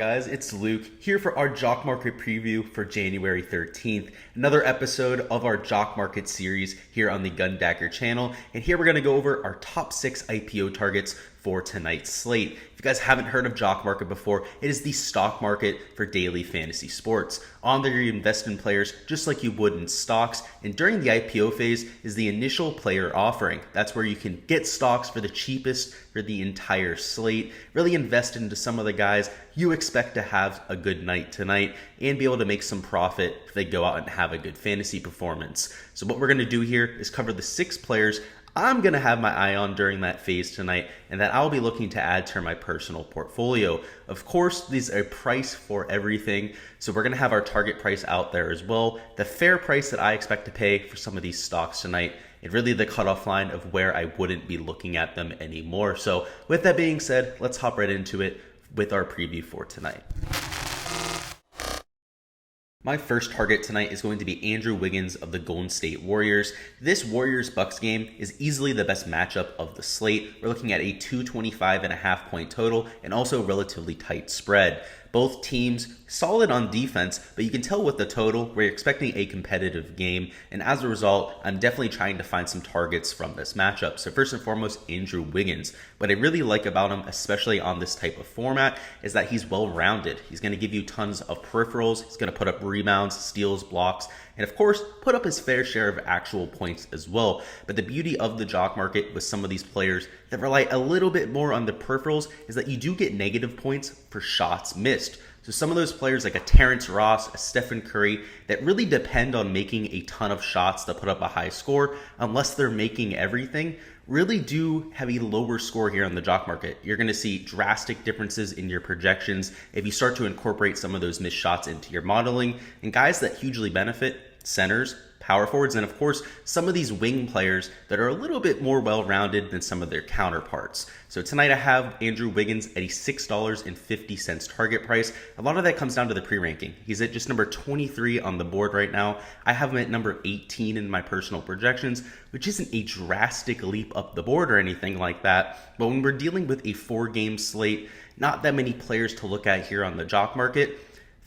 guys? It's Luke here for our Jock Market preview for January 13th. Another episode of our Jock Market series here on the Gundacker channel. And here we're going to go over our top 6 IPO targets for tonight's slate. If you guys haven't heard of Jock Market before, it is the stock market for daily fantasy sports. On there you invest in players just like you would in stocks, and during the IPO phase is the initial player offering. That's where you can get stocks for the cheapest for the entire slate, really invest into some of the guys you expect to have a good night tonight and be able to make some profit if they go out and have a good fantasy performance. So what we're going to do here is cover the 6 players I'm going to have my eye on during that phase tonight and that I'll be looking to add to my personal portfolio. Of course, there's a price for everything, so we're going to have our target price out there as well, the fair price that I expect to pay for some of these stocks tonight, and really the cutoff line of where I wouldn't be looking at them anymore. So with that being said, let's hop right into it with our preview for tonight. My first target tonight is going to be Andrew Wiggins of the Golden State Warriors. This Warriors-Bucks game is easily the best matchup of the slate. We're looking at a 225.5 point total and also relatively tight spread. Both teams solid on defense, but you can tell with the total, we're expecting a competitive game. And as a result, I'm definitely trying to find some targets from this matchup. So first and foremost, Andrew Wiggins. What I really like about him, especially on this type of format, is that he's well-rounded. He's going to give you tons of peripherals. He's going to put up rebounds, steals, blocks, and of course, put up his fair share of actual points as well. But the beauty of the jock market with some of these players that rely a little bit more on the peripherals is that you do get negative points for shots missed. So some of those players like a Terrence Ross, a Stephen Curry, that really depend on making a ton of shots to put up a high score, unless they're making everything, really do have a lower score here on the jock market. You're going to see drastic differences in your projections if you start to incorporate some of those missed shots into your modeling. And guys that hugely benefit, centers, power forwards, and of course, some of these wing players that are a little bit more well-rounded than some of their counterparts. So tonight I have Andrew Wiggins at a $6.50 target price. A lot of that comes down to the pre-ranking. He's at just number 23 on the board right now. I have him at number 18 in my personal projections, which isn't a drastic leap up the board or anything like that. But when we're dealing with a 4-game slate, not that many players to look at here on the jock market,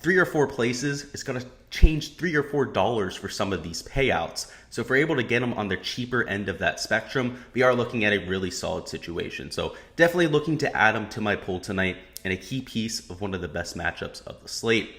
3 or 4 places is going to change $3 or $4 for some of these payouts. So if we're able to get them on the cheaper end of that spectrum, we are looking at a really solid situation. So definitely looking to add them to my pool tonight and a key piece of one of the best matchups of the slate.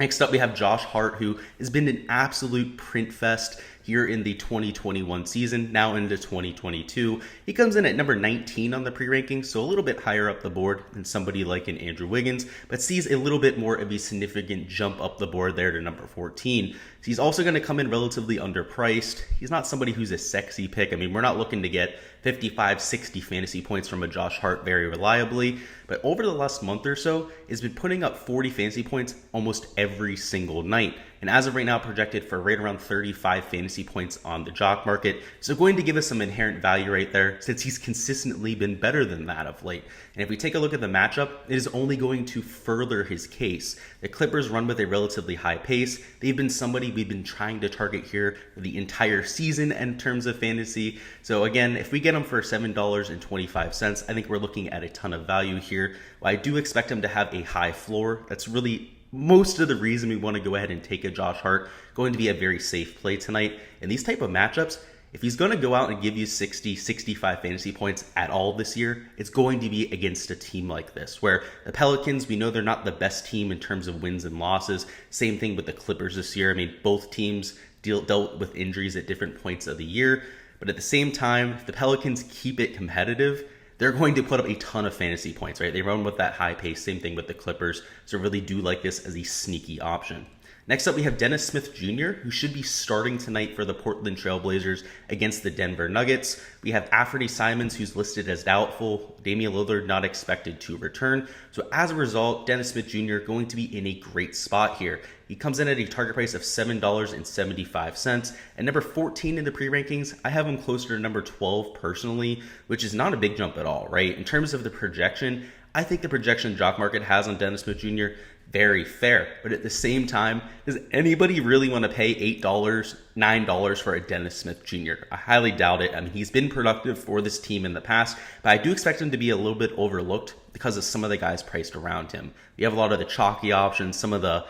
Next up, we have Josh Hart, who has been an absolute print fest here in the 2021 season, now into 2022. He comes in at number 19 on the pre-ranking, so a little bit higher up the board than somebody like an Andrew Wiggins, but sees a little bit more of a significant jump up the board there to number 14. He's also going to come in relatively underpriced. He's not somebody who's a sexy pick. I mean, we're not looking to get 55, 60 fantasy points from a Josh Hart very reliably, but over the last month or so, has been putting up 40 fantasy points almost every single night. And as of right now, projected for right around 35 fantasy points on the jock market. So going to give us some inherent value right there since he's consistently been better than that of late. And if we take a look at the matchup, it is only going to further his case. The Clippers run with a relatively high pace. They've been somebody we've been trying to target here for the entire season in terms of fantasy. So again, if we get him for $7.25, I think we're looking at a ton of value here. Well, I do expect him to have a high floor. That's really most of the reason we want to go ahead and take a Josh Hart. Going to be a very safe play tonight. In these type of matchups, if he's going to go out and give you 60, 65 fantasy points at all this year, it's going to be against a team like this, where the Pelicans, we know they're not the best team in terms of wins and losses. Same thing with the Clippers this year. I mean, both teams dealt with injuries at different points of the year. But at the same time, if the Pelicans keep it competitive, they're going to put up a ton of fantasy points, right? They run with that high pace, same thing with the Clippers. So really do like this as a sneaky option. Next up, we have Dennis Smith Jr., who should be starting tonight for the Portland Trailblazers against the Denver Nuggets. We have Anthony Simons, who's listed as doubtful. Damian Lillard not expected to return. So as a result, Dennis Smith Jr. going to be in a great spot here. He comes in at a target price of $7.75. And number 14 in the pre-rankings, I have him closer to number 12 personally, which is not a big jump at all, right? In terms of the projection, I think the projection jock market has on Dennis Smith Jr. very fair. But at the same time, does anybody really want to pay $8, $9 for a Dennis Smith Jr.? I highly doubt it. I mean, he's been productive for this team in the past, but I do expect him to be a little bit overlooked because of some of the guys priced around him. You have a lot of the chalky options, some of the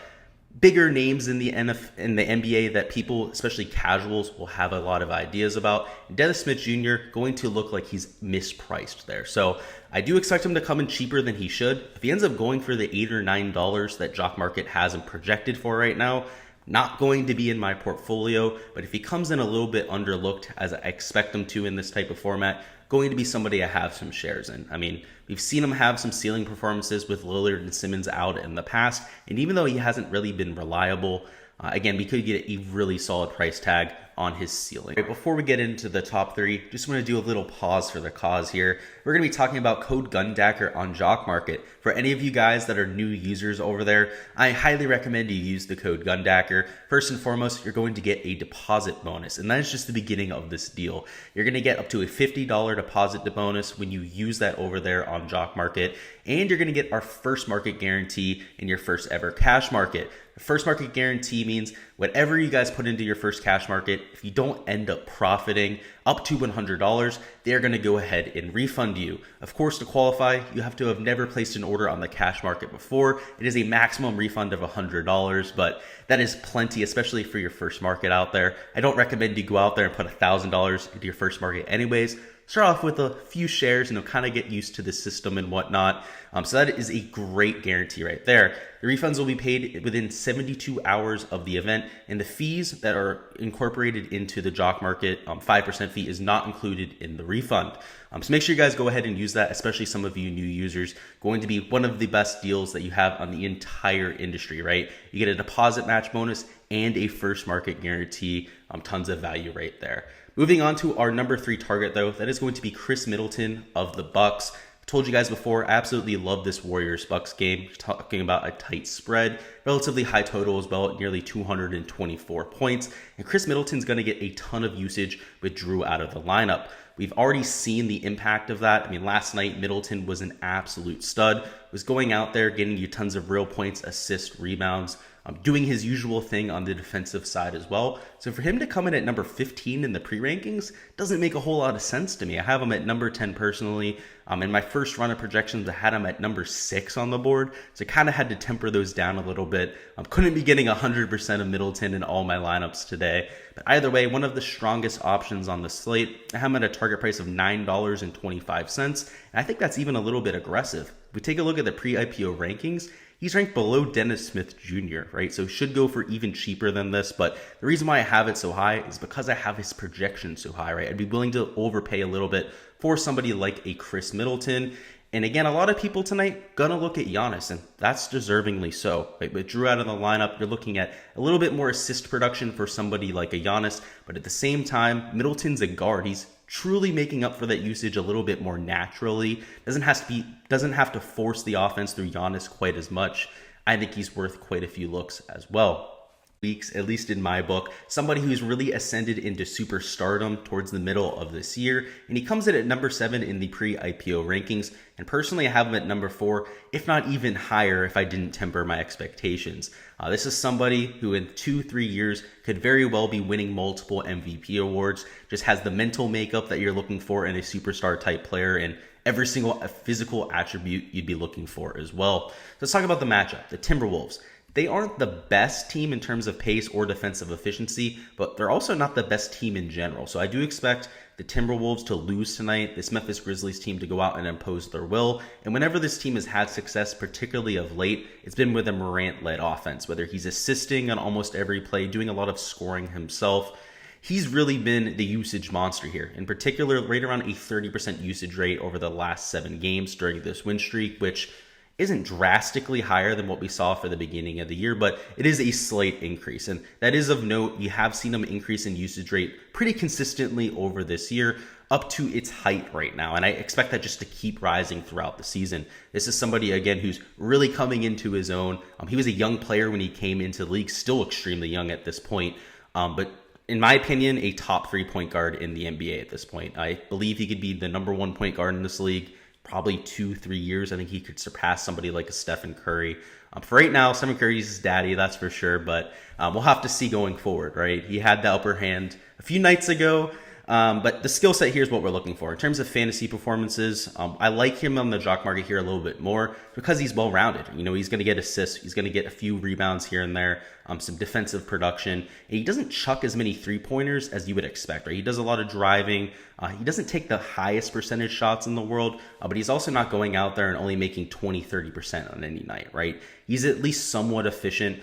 bigger names in the NBA that people, especially casuals, will have a lot of ideas about. Dennis Smith Jr. going to look like he's mispriced there. So I do expect him to come in cheaper than he should. If he ends up going for the $8 or $9 that JockMKT has him projected for right now, not going to be in my portfolio. But if he comes in a little bit underlooked, as I expect him to in this type of format, going to be somebody I have some shares in. I mean, we've seen him have some ceiling performances with Lillard and Simmons out in the past, and even though he hasn't really been reliable, again, we could get a really solid price tag on his ceiling. Right, before we get into the top three, just want to do a little pause for the cause here. We're going to be talking about code Gundacker on JockMKT. For any of you guys that are new users over there, I highly recommend you use the code Gundacker. First and foremost, you're going to get a deposit bonus, and that is just the beginning of this deal. You're going to get up to a $50 deposit bonus when you use that over there on JockMKT, and you're going to get our first market guarantee in your first ever cash market. The first market guarantee means whatever you guys put into your first cash market, if you don't end up profiting up to $100, they're going to go ahead and refund you. Of course, to qualify, you have to have never placed an order on the cash market before. It is a maximum refund of $100, but that is plenty, especially for your first market out there. I don't recommend you go out there and put $1,000 into your first market anyways. Start off with a few shares and kind of get used to the system and whatnot. So that is a great guarantee right there. The refunds will be paid within 72 hours of the event, and the fees that are incorporated into the JockMKT 5% fee is not included in the refund. So make sure you guys go ahead and use that, especially some of you new users. Going to be one of the best deals that you have on the entire industry, right? You get a deposit match bonus and a first market guarantee. Tons of value right there. Moving on to our number 3 target, though, that is going to be Khris Middleton of the Bucks. I told you guys before, I absolutely love this Warriors-Bucks game. Talking about a tight spread, relatively high total as well, at nearly 224 points. And Khris Middleton's going to get a ton of usage with Drew out of the lineup. We've already seen the impact of that. I mean, last night, Middleton was an absolute stud. Was going out there, getting you tons of real points, assists, rebounds, doing his usual thing on the defensive side as well. So for him to come in at number 15 in the pre-rankings doesn't make a whole lot of sense to me. I have him at number 10 personally. In my first run of projections, I had him at number 6 on the board. So I kind of had to temper those down a little bit. Couldn't be getting 100% of Middleton in all my lineups today. But either way, one of the strongest options on the slate. I have him at a target price of $9.25. And I think that's even a little bit aggressive. If we take a look at the pre-IPO rankings, he's ranked below Dennis Smith Jr., right? So should go for even cheaper than this. But the reason why I have it so high is because I have his projection so high, right? I'd be willing to overpay a little bit for somebody like a Khris Middleton. And again, a lot of people tonight gonna look at Giannis, and that's deservingly so. Right? With Drew out of the lineup, you're looking at a little bit more assist production for somebody like a Giannis. But at the same time, Middleton's a guard. He's truly making up for that usage a little bit more naturally. Doesn't have to force the offense through Giannis quite as much. I think he's worth quite a few looks as well. Weeks, at least in my book, somebody who's really ascended into superstardom towards the middle of this year, and he comes in at number 7 in the pre-IPO rankings, and personally I have him at number 4, if not even higher if I didn't temper my expectations. This is somebody who in 2-3 years could very well be winning multiple MVP awards, just has the mental makeup that you're looking for in a superstar type player, and every single physical attribute you'd be looking for as well. So let's talk about the matchup, the Timberwolves. They aren't the best team in terms of pace or defensive efficiency, but they're also not the best team in general. So I do expect the Timberwolves to lose tonight, this Memphis Grizzlies team to go out and impose their will. And whenever this team has had success, particularly of late, it's been with a Morant-led offense, whether he's assisting on almost every play, doing a lot of scoring himself. He's really been the usage monster here. In particular, right around a 30% usage rate over the last 7 games during this win streak, which isn't drastically higher than what we saw for the beginning of the year, but it is a slight increase. And that is of note. You have seen them increase in usage rate pretty consistently over this year, up to its height right now. And I expect that just to keep rising throughout the season. This is somebody, again, who's really coming into his own. He was a young player when he came into the league, still extremely young at this point. But in my opinion, a top 3 point guard in the NBA at this point. I believe he could be the number 1 point guard in this league. probably 2-3 years. I think he could surpass somebody like a Stephen Curry. For right now, Stephen Curry's his daddy, that's for sure, but we'll have to see going forward, right? He had the upper hand a few nights ago, but the skill set here is what we're looking for. In terms of fantasy performances, I like him on the jock market here a little bit more because he's well-rounded. You know, he's going to get assists, he's going to get a few rebounds here and there, some defensive production, and he doesn't chuck as many three-pointers as you would expect, right? He does a lot of driving. He doesn't take the highest percentage shots in the world, but he's also not going out there and only making 20-30% on any night, right? He's at least somewhat efficient.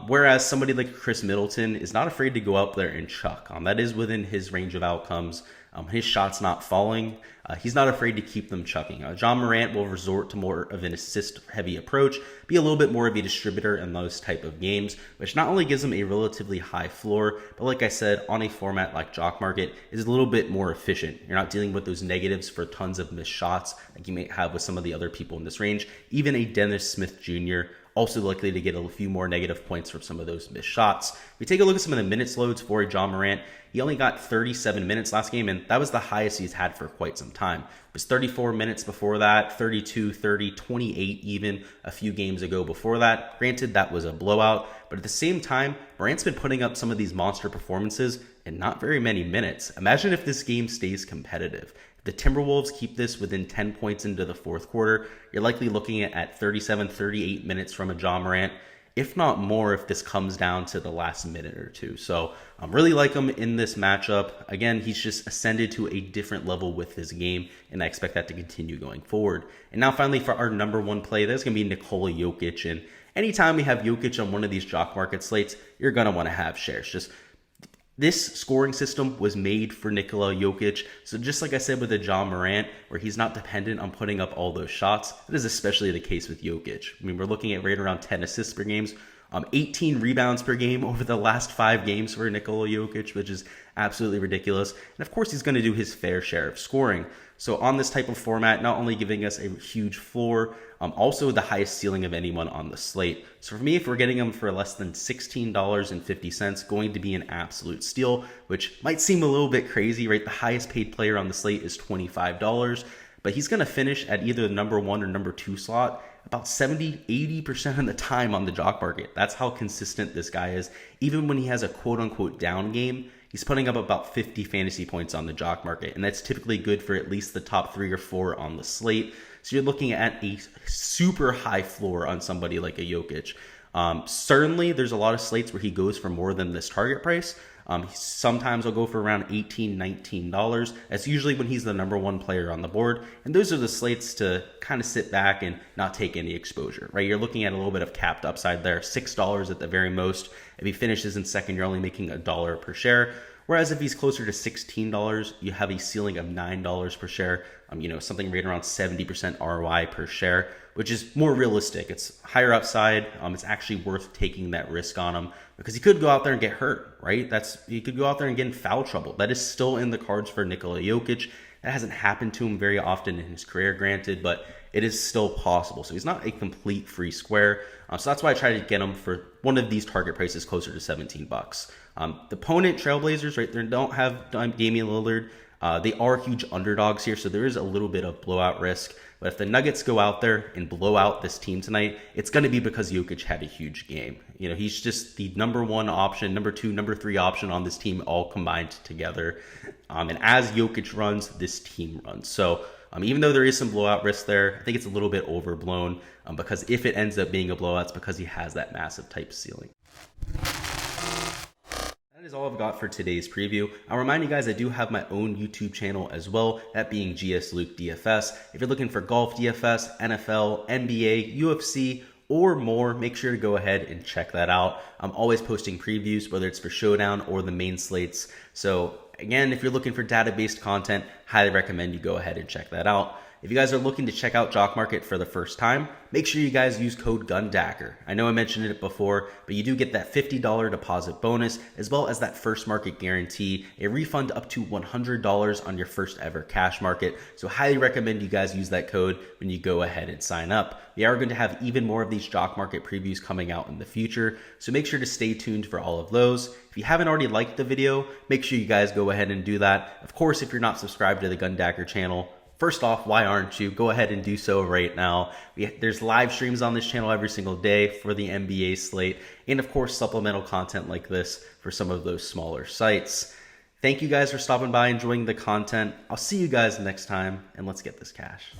Whereas somebody like Chris Middleton is not afraid to go out there and chuck. That is within his range of outcomes. His shot's not falling. He's not afraid to keep them chucking. John Morant will resort to more of an assist-heavy approach, be a little bit more of a distributor in those type of games, which not only gives him a relatively high floor, but like I said, on a format like Jock Market, is a little bit more efficient. You're not dealing with those negatives for tons of missed shots like you may have with some of the other people in this range. Even a Dennis Smith Jr., also likely to get a few more negative points from some of those missed shots. We take a look at some of the minutes loads for John Morant. He only got 37 minutes last game, and that was the highest he's had for quite some time. It was 34 minutes before that, 32, 30, 28 even a few games ago before that. Granted, that was a blowout, but at the same time, Morant's been putting up some of these monster performances in not very many minutes. Imagine if this game stays competitive. If the Timberwolves keep this within 10 points into the fourth quarter, you're likely looking at 37, 38 minutes from a John Morant, if not more if this comes down to the last minute or two. So I really like him in this matchup. Again, he's just ascended to a different level with his game, and I expect that to continue going forward. And now finally for our number one play, that's going to be Nicole Yokitch. And anytime we have Yokitch on one of these jock market slates, you're going to want to have shares. Just this scoring system was made for Nicole Yokitch. So just like I said with the John Morant, where he's not dependent on putting up all those shots, that is especially the case with Yokitch. I mean, we're looking at right around 10 assists per game, 18 rebounds per game over the last 5 games for Nicole Yokitch, which is absolutely ridiculous. And of course, he's going to do his fair share of scoring. So on this type of format, not only giving us a huge floor, also the highest ceiling of anyone on the slate. So for me, if we're getting him for less than $16.50, going to be an absolute steal, which might seem a little bit crazy, right? The highest paid player on the slate is $25, but he's going to finish at either the number 1 or number 2 slot about 70-80% of the time on the jock market. That's how consistent this guy is. Even when he has a quote-unquote down game, he's putting up about 50 fantasy points on the jock market, and that's typically good for at least the top 3 or 4 on the slate. So you're looking at a super high floor on somebody like a Yokitch. Certainly, there's a lot of slates where he goes for more than this target price. Sometimes I'll go for around $18, $19. That's usually when he's the number 1 player on the board. And those are the slates to kind of sit back and not take any exposure, right? You're looking at a little bit of capped upside there, $6 at the very most. If he finishes in second, you're only making $1 per share. Whereas if he's closer to $16, you have a ceiling of $9 per share, something right around 70% ROI per share, which is more realistic. It's higher upside. It's actually worth taking that risk on him because he could go out there and get hurt, right? He could go out there and get in foul trouble. That is still in the cards for Nicole Yokitch. That hasn't happened to him very often in his career, granted, but it is still possible. So he's not a complete free square. So that's why I try to get him for one of these target prices closer to $17. The opponent, Trailblazers, right, they don't have Damian Lillard. They are huge underdogs here, so there is a little bit of blowout risk. But if the Nuggets go out there and blow out this team tonight, it's going to be because Yokitch had a huge game. He's just the number 1 option, number 2, number 3 option on this team all combined together. And as Yokitch runs, this team runs. So even though there is some blowout risk there, I think it's a little bit overblown because if it ends up being a blowout, it's because he has that massive type ceiling. That is all I've got for today's preview. I'll remind you guys I do have my own YouTube channel as well, that being Gsluke DFS. If you're looking for golf DFS, NFL, NBA, UFC, or more, make sure to go ahead and check that out. I'm always posting previews, whether it's for Showdown or the main slates. So again, if you're looking for data-based content, highly recommend you go ahead and check that out. If you guys are looking to check out Jock Market for the first time, make sure you guys use code Gundacker. I know I mentioned it before, but you do get that $50 deposit bonus, as well as that first market guarantee, a refund up to $100 on your first ever cash market. So highly recommend you guys use that code when you go ahead and sign up. We are going to have even more of these Jock Market previews coming out in the future, so make sure to stay tuned for all of those. If you haven't already liked the video, make sure you guys go ahead and do that. Of course, if you're not subscribed to the Gundacker channel, First off, why aren't you? Go ahead and do so right now. There's live streams on this channel every single day for the NBA slate, and of course supplemental content like this for some of those smaller sites. Thank you guys for stopping by, enjoying the content. I'll see you guys next time, and let's get this cash.